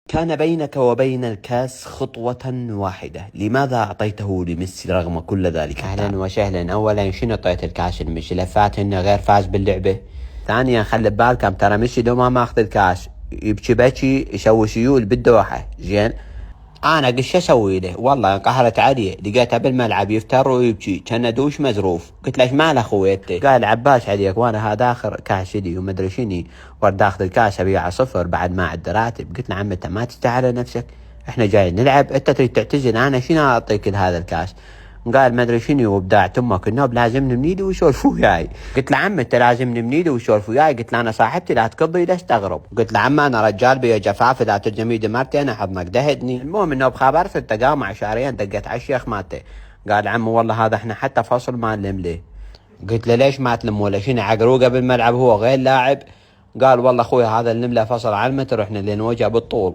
كان بينك وبين الكاس خطوة واحدة، لماذا أعطيته لميسي رغم كل ذلك؟ أهلا وسهلا. أولا شنو طيت الكاس لميسي؟ لفات إنه غير فاز باللعبة. ثانيا خلي ببالكم ترى ميسي لو ما ماخذ الكاس يبكي بكي يسوي سيول بالدوحة. زين انا قلت شو اسوي له؟ والله انقهرت عليه، لقيته بالملعب يفتر ويبكي كان دوش مزروف. قلت له ايش مال اخوي انت؟ قال عباس عليك وانا هذا اخر كاس لي ومدري شني، ورد اخذ الكاس ابيعه صفر بعد ما عد راتب. قلت له عم انت ما تستحي على نفسك؟ احنا جايين نلعب، انت تريد تعتزل، انا شنو اعطيك هذا الكاس؟ قال ما ادري شنو وابداع امك النوب لازمني منيدي ويسولف وياي. قلت له عم انت لازمني منيدي ويسولف وياي؟ قلت له انا صاحبتي لا تقضي لا استغرب. قلت له عم انا رجال بيا جفاف، اذا تلزم مرتي انا حضنك دهدني. المهم انه بخبر انت قام مع شهرين دقت على الشيخ مالته، قال عم والله هذا احنا حتى فصل ما نلم له. قلت له ليش ما تلم ولا شنو؟ عقروقه بالملعب هو غير لاعب؟ قال والله اخوي هذا نلم له فصل على المتر واحنا اللي نوجه بالطول.